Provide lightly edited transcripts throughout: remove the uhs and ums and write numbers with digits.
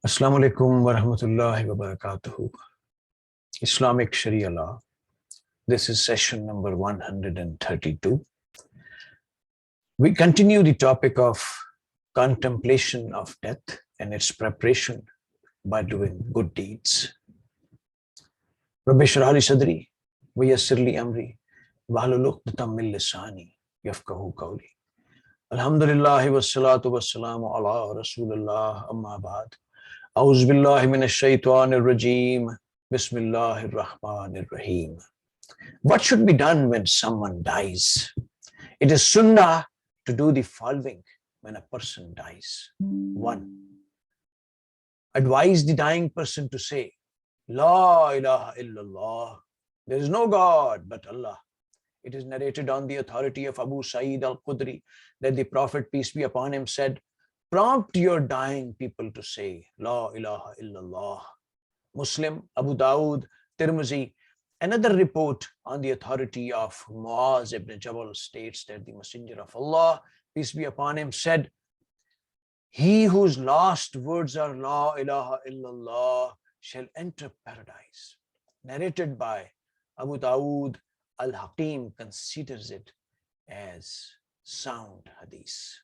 Assalamu alaikum wa rahmatullahi wa barakatuhu. Islamic Sharia law. This is session number 132. We continue the topic of contemplation of death and its preparation by doing good deeds. Rabbi shrah li sadri wa yassir li amri wahlul uqdatam min lisani yafqahu qawli. Alhamdulillahi wassalatu wassalamu ala rasulillah amma ba'd. A'udhu billahi minash shaitanir rajim. Bismillahir rahmanir rahim. What should be done when someone dies? It is sunnah to do the following when a person dies. 1. Advise the dying person to say, La ilaha illallah. There is no God but Allah. It is narrated on the authority of Abu Syed al-Khudri that the Prophet, peace be upon him, said, prompt your dying people to say, La ilaha illallah. Muslim, Abu Dawud, Tirmizi. Another report on the authority of Muaz ibn Jabal states that the Messenger of Allah, peace be upon him, said, he whose last words are La ilaha illallah shall enter paradise. Narrated by Abu Dawud, Al-Hakim considers it as sound hadith.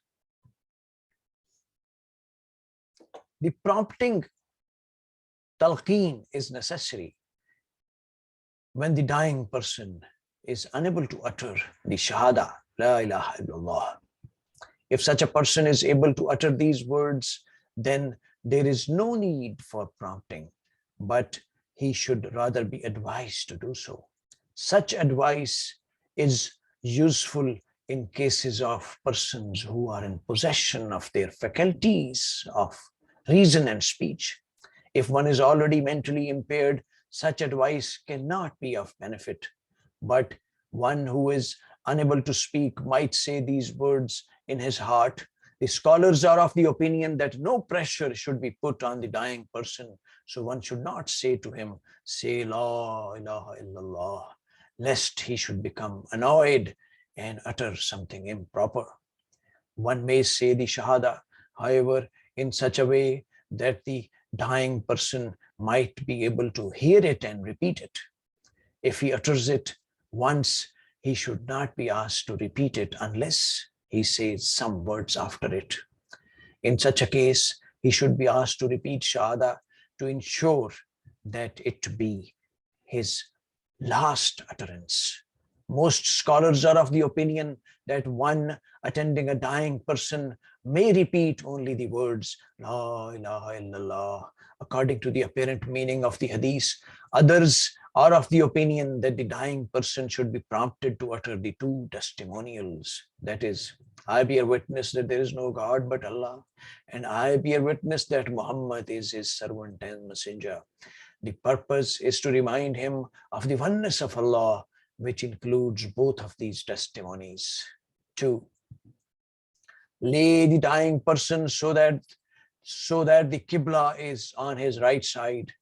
The prompting talqeen is necessary when the dying person is unable to utter the shahada, La ilaha illallah. If such a person is able to utter these words, then there is no need for prompting, but he should rather be advised to do so. Such advice is useful in cases of persons who are in possession of their faculties of reason and speech. If one is already mentally impaired, such advice cannot be of benefit. But one who is unable to speak might say these words in his heart. The scholars are of the opinion that no pressure should be put on the dying person, so one should not say to him, say La ilaha illallah, lest he should become annoyed and utter something improper. One may say the shahada, however, in such a way that the dying person might be able to hear it and repeat it. If he utters it once, he should not be asked to repeat it unless he says some words after it. In such a case, he should be asked to repeat shahada to ensure that it be his last utterance. Most scholars are of the opinion that one attending a dying person may repeat only the words La ilaha illallah according to the apparent meaning of the hadith. Others are of the opinion that the dying person should be prompted to utter the two testimonials. That is, I bear witness that there is no God but Allah, and I bear witness that Muhammad is his servant and messenger. The purpose is to remind him of the oneness of Allah, which includes both of these testimonies. 2. Lay the dying person so that the Qibla is on his right side.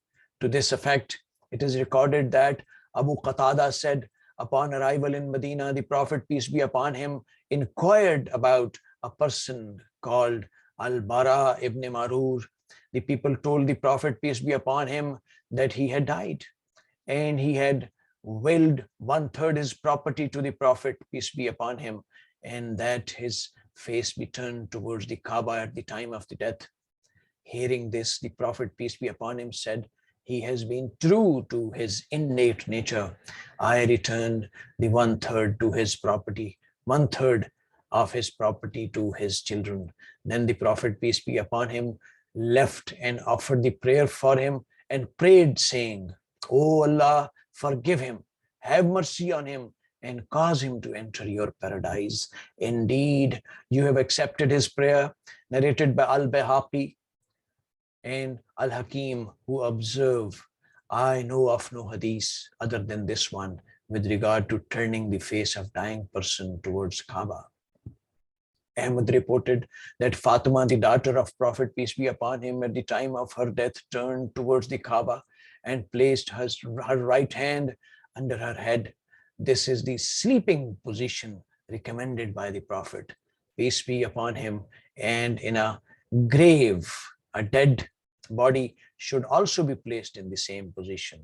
To this effect, it is recorded that Abu Qatada said, upon arrival in Medina, the Prophet, peace be upon him, inquired about a person called Al-Bara ibn Marur. The people told the Prophet, peace be upon him, that he had died, and he had willed 1/3 his property to the Prophet, peace be upon him, and that his face be turned towards the Kaaba at the time of the death. Hearing this, the Prophet, peace be upon him, said, he has been true to his innate nature. I returned the 1/3 to his property, 1/3 of his property to his children. Then the Prophet, peace be upon him, left and offered the prayer for him and prayed, saying, O Allah, forgive him, have mercy on him, and cause him to enter your paradise. Indeed, you have accepted his prayer. Narrated by Al-Bayhaqi and Al-Hakim, who observe, I know of no hadith other than this one with regard to turning the face of dying person towards Kaaba. Ahmad reported that Fatima, the daughter of Prophet, peace be upon him, at the time of her death turned towards the Kaaba and placed her right hand under her head. This is the sleeping position recommended by the Prophet, peace be upon him, and in a grave, a dead body should also be placed in the same position.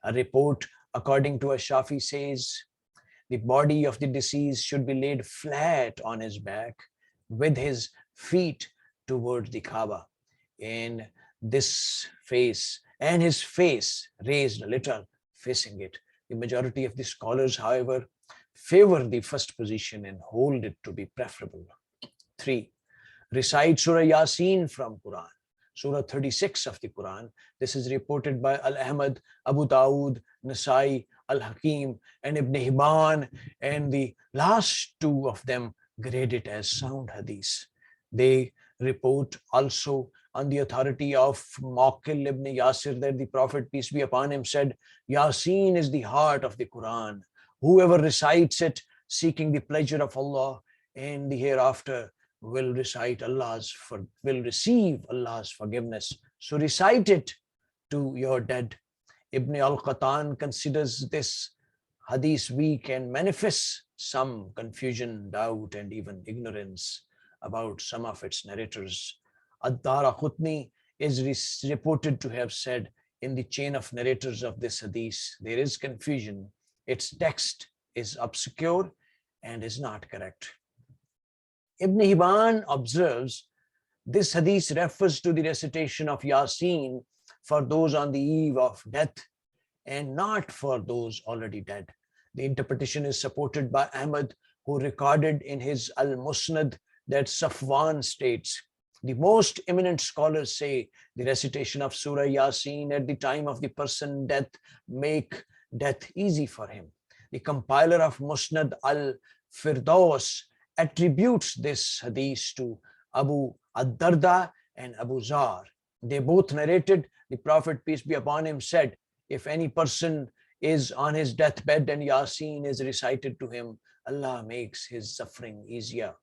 A report according to a Shafi says, the body of the deceased should be laid flat on his back with his feet towards the Kaaba, and this face and his face raised a little facing it. The majority of the scholars, however, favor the first position and hold it to be preferable. 3. Recite Surah Yasin from Quran. Surah 36 of the Quran. This is reported by Al-Ahmad, Abu Dawood, Nasai, Al-Hakim, and Ibn Hibban, and the last two of them grade it as sound hadith. They report also on the authority of Maqil ibn Yasir that the Prophet, peace be upon him, said, Yasin is the heart of the Quran. Whoever recites it seeking the pleasure of Allah and the hereafter will receive Allah's forgiveness. So recite it to your dead. Ibn al-Qatan considers this hadith weak and manifests some confusion, doubt, and even ignorance about some of its narrators. Ad-Daraqutni is reported to have said, in the chain of narrators of this hadith, there is confusion. Its text is obscure and is not correct. Ibn Hibban observes, this hadith refers to the recitation of Yasin for those on the eve of death and not for those already dead. The interpretation is supported by Ahmad, who recorded in his Al-Musnad that Safwan states, the most eminent scholars say the recitation of Surah Yasin at the time of the person's death make death easy for him. The compiler of Musnad al-Firdaus attributes this hadith to Abu ad-Darda and Abu Zar. They both narrated, the Prophet, peace be upon him, said, if any person is on his deathbed and Yasin is recited to him, Allah makes his suffering easier.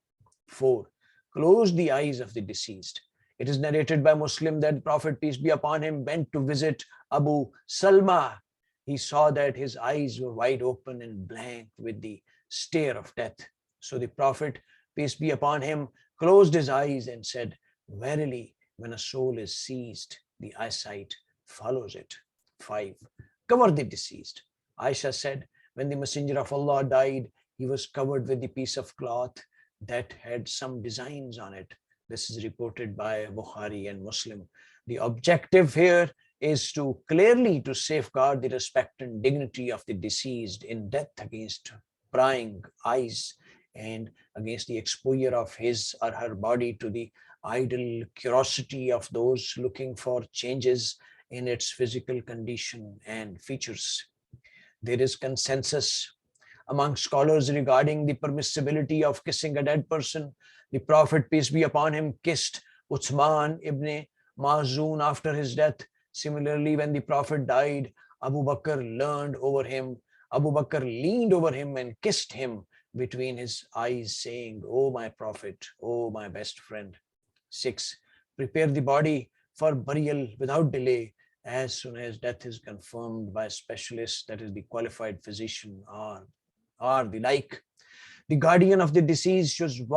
4. Close the eyes of the deceased. It is narrated by Muslim that the Prophet, peace be upon him, went to visit Abu Salma. He saw that his eyes were wide open and blank with the stare of death. So the Prophet, peace be upon him, closed his eyes and said, verily, when a soul is seized, the eyesight follows it. 5. Cover the deceased. Aisha said, when the Messenger of Allah died, he was covered with the piece of cloth that had some designs on it. This is reported by Bukhari and Muslim. The objective here is to clearly to safeguard the respect and dignity of the deceased in death against prying eyes and against the exposure of his or her body to the idle curiosity of those looking for changes in its physical condition and features. There is consensus among scholars regarding the permissibility of kissing a dead person. The Prophet, peace be upon him, kissed Uthman ibn Mazun after his death. Similarly, when the Prophet died, Abu Bakr leaned over him and kissed him between his eyes, saying, "O my Prophet, O my best friend." 6. Prepare the body for burial without delay as soon as death is confirmed by a specialist, that is the qualified physician or the like. The guardian of the deceased should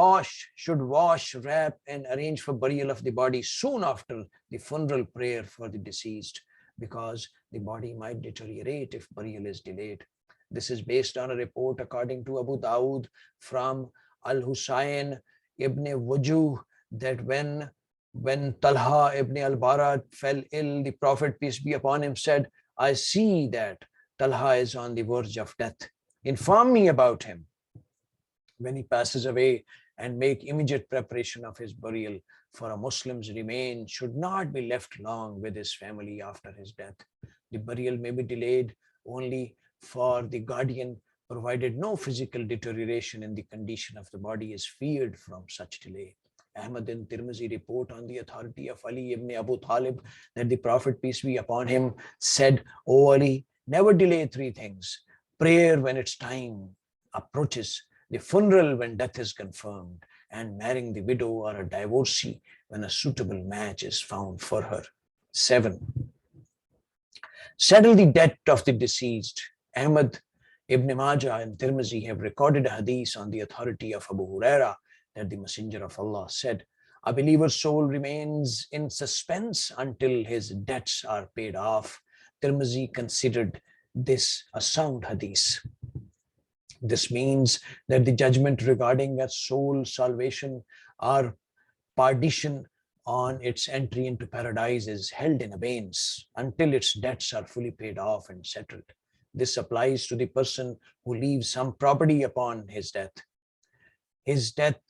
wash, wrap, and arrange for burial of the body soon after the funeral prayer for the deceased, because the body might deteriorate if burial is delayed. This is based on a report according to Abu Dawood from Al-Husayn ibn Wujuh that when Talha ibn al-Bara fell ill, the Prophet, peace be upon him, said, "I see that Talha is on the verge of death. Inform me about him when he passes away and make immediate preparation of his burial, for a Muslim's remains should not be left long with his family after his death. The burial may be delayed only for the guardian, provided no physical deterioration in the condition of the body is feared from such delay." Ahmad and Tirmizi report on the authority of Ali ibn Abu Talib that the Prophet, peace be upon him, said, "O Ali, never delay 3 things: prayer when its time approaches, the funeral when death is confirmed, and marrying the widow or a divorcee when a suitable match is found for her." 7. Settle the debt of the deceased. Ahmad, Ibn Majah, and Tirmizi have recorded a hadith on the authority of Abu Huraira that the Messenger of Allah said, A believer's soul remains in suspense until his debts are paid off. Tirmizi considered this a sound hadith. This means that the judgment regarding a soul's salvation or perdition on its entry into paradise is held in abeyance until its debts are fully paid off and settled. This applies to the person who leaves some property upon his death. His debt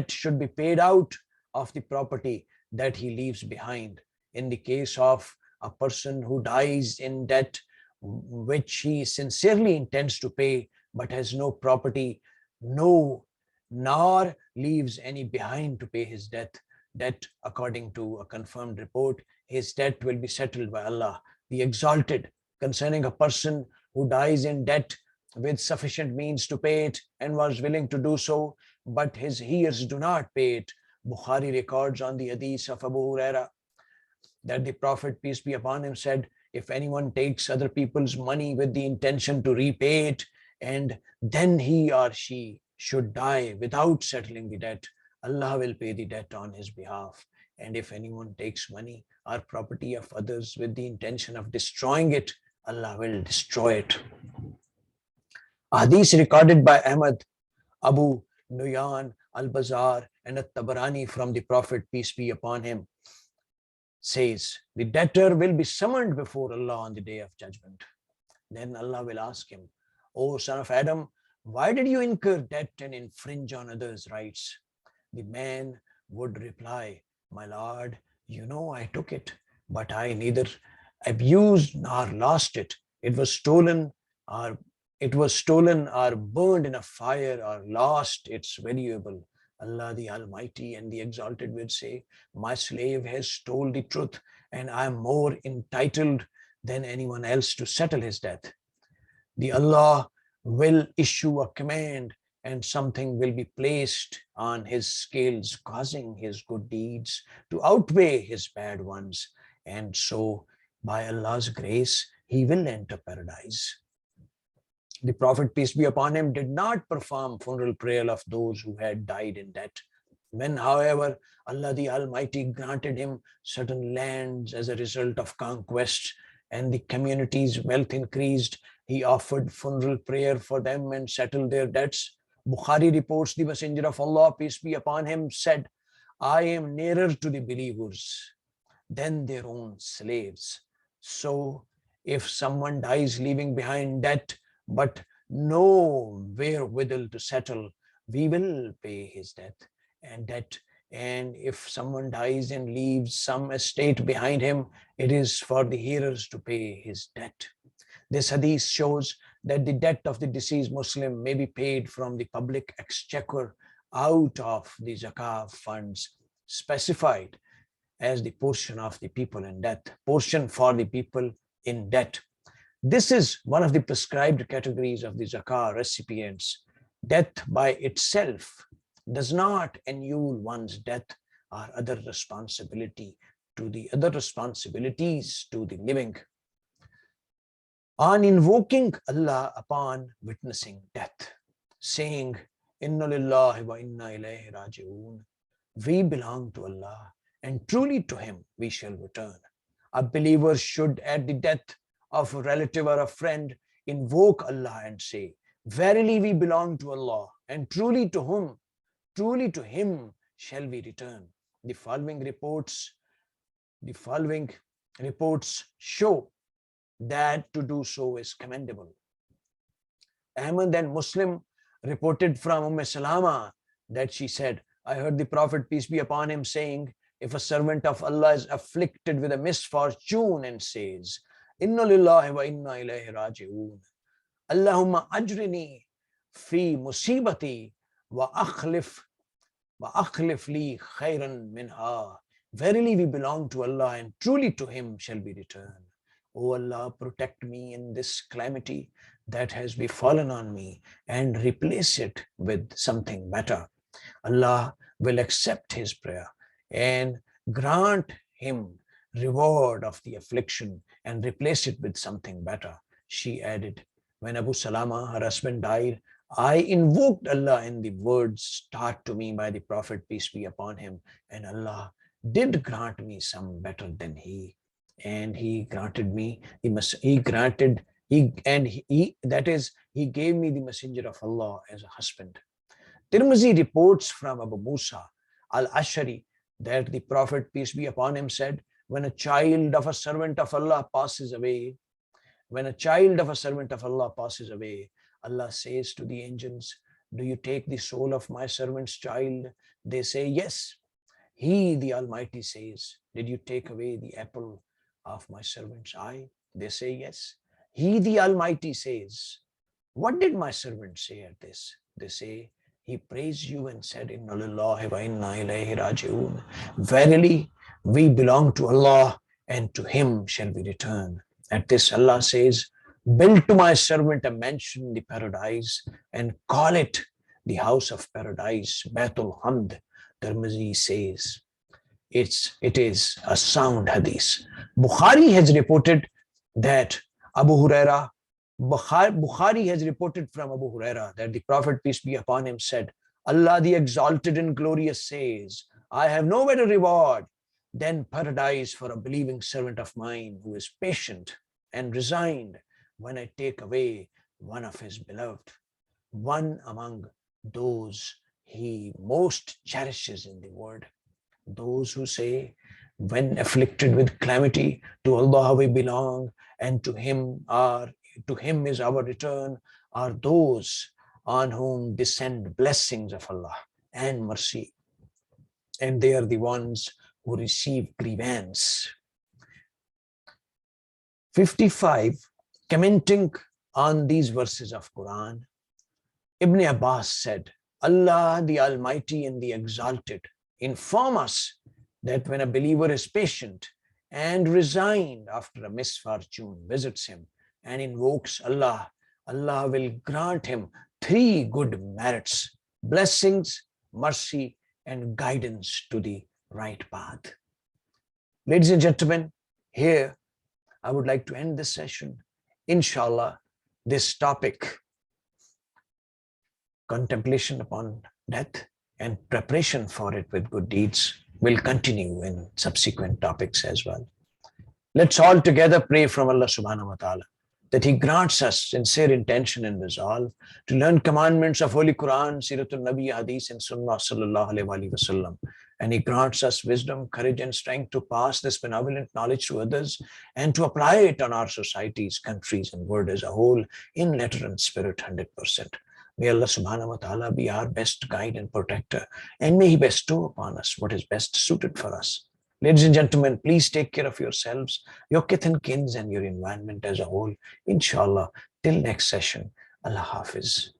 should be paid out of the property that he leaves behind. In the case of a person who dies in debt which he sincerely intends to pay but has no property, nor leaves any behind to pay his debt, according to a confirmed report, his debt will be settled by Allah, the Exalted. Concerning a person who dies in debt with sufficient means to pay it and was willing to do so, but his heirs do not pay it, Bukhari records on the hadith of Abu Huraira that the Prophet, peace be upon him, said, if anyone takes other people's money with the intention to repay it, and then he or she should die without settling the debt, Allah will pay the debt on his behalf. And if anyone takes money or property of others with the intention of destroying it, Allah will destroy it. A hadith recorded by Ahmad, Abu Nuyan, Al-Bazar, and At-Tabarani from the Prophet, peace be upon him, says, the debtor will be summoned before Allah on the day of judgment. Then Allah will ask him, O son of Adam, why did you incur debt and infringe on others' rights? The man would reply, my Lord, you know I took it, but I neither abused nor lost it. It was stolen or burned in a fire or lost its valuable. Allah the Almighty and the Exalted will say, my slave has told the truth and I am more entitled than anyone else to settle his debt. The Allah will issue a command and something will be placed on his scales, causing his good deeds to outweigh his bad ones. And so, by Allah's grace, he will enter paradise. The Prophet, peace be upon him, did not perform funeral prayer of those who had died in debt. When, however, Allah the Almighty granted him certain lands as a result of conquest and the community's wealth increased, he offered funeral prayer for them and settled their debts. Bukhari reports the Messenger of Allah, peace be upon him, said, I am nearer to the believers than their own slaves. So if someone dies leaving behind debt, but no wherewithal to settle, we will pay his debt. And if someone dies and leaves some estate behind him, it is for the hearers to pay his debt. This hadith shows that the debt of the deceased Muslim may be paid from the public exchequer out of the zakah funds specified as the portion of the people in debt, portion for the people in debt. This is one of the prescribed categories of the zakah recipients. Death by itself does not annul one's debt or other responsibilities to the living. On invoking Allah upon witnessing death, saying, Inna lillahi wa inna ilayhi raji'un, we belong to Allah and truly to him we shall return. A believer should, at the death of a relative or a friend, invoke Allah and say, verily we belong to Allah and truly to him shall we return. The following reports show that to do so is commendable. Ahmad and Muslim reported from Salama that she said, I heard the Prophet, peace be upon him, saying, if a servant of Allah is afflicted with a misfortune and says, Inna lillahi wa inna ilayhi raji'un, Allahumma ajrini fi musibati wa akhlif li khairan minha. Verily we belong to Allah and truly to him shall we return. O Allah, protect me in this calamity that has befallen on me and replace it with something better. Allah will accept his prayer and grant him reward of the affliction and replace it with something better. She added, when Abu Salama, her husband, died, I invoked Allah in the words taught to me by the Prophet, peace be upon him, and Allah did grant me some better than he. And he granted me, he granted, he, and he, that is, he gave me the messenger of Allah as a husband. Tirmizi reports from Abu Musa al-Ashari that the Prophet, peace be upon him, said, when a child of a servant of Allah passes away, when a child of a servant of Allah passes away, Allah says to the angels, do you take the soul of my servant's child? They say, yes. He, the Almighty, says, did you take away the apple of my servant's eye? They say, yes. He, the Almighty, says, what did my servant say at this? They say, he praised you and said, Inna lillahi wa inna ilayhi raji'un. Verily, we belong to Allah and to him shall we return. At this, Allah says, build to my servant a mansion in the paradise and call it the house of paradise, Baitul Hamd. Tirmizi says, it is a sound hadith. Bukhari has reported that Bukhari has reported from Abu Huraira that the Prophet, peace be upon him, said, Allah the Exalted and Glorious says, I have no better reward than paradise for a believing servant of mine who is patient and resigned when I take away one of his beloved, one among those he most cherishes in the world. Those who say, when afflicted with calamity, to Allah we belong, and to him is our return, are those on whom descend blessings of Allah and mercy. And they are the ones who receive grievance. 55, commenting on these verses of Quran, Ibn Abbas said, Allah the Almighty and the Exalted inform us that when a believer is patient and resigned after a misfortune visits him and invokes Allah, Allah will grant him 3 good merits: blessings, mercy, and guidance to the right path. Ladies and gentlemen, here I would like to end this session. Inshallah, this topic, contemplation upon death and preparation for it with good deeds, will continue in subsequent topics as well. Let's all together pray from Allah subhanahu wa ta'ala that he grants us sincere intention and resolve to learn commandments of Holy Quran, Siratul Nabi, Hadith, and Sunnah sallallahu alaihi wasallam. And he grants us wisdom, courage, and strength to pass this benevolent knowledge to others and to apply it on our societies, countries, and world as a whole in letter and spirit 100%. May Allah subhanahu wa ta'ala be our best guide and protector, and may he bestow upon us what is best suited for us. Ladies and gentlemen, please take care of yourselves, your kith and kins, and your environment as a whole. Inshallah, till next session, Allah Hafiz.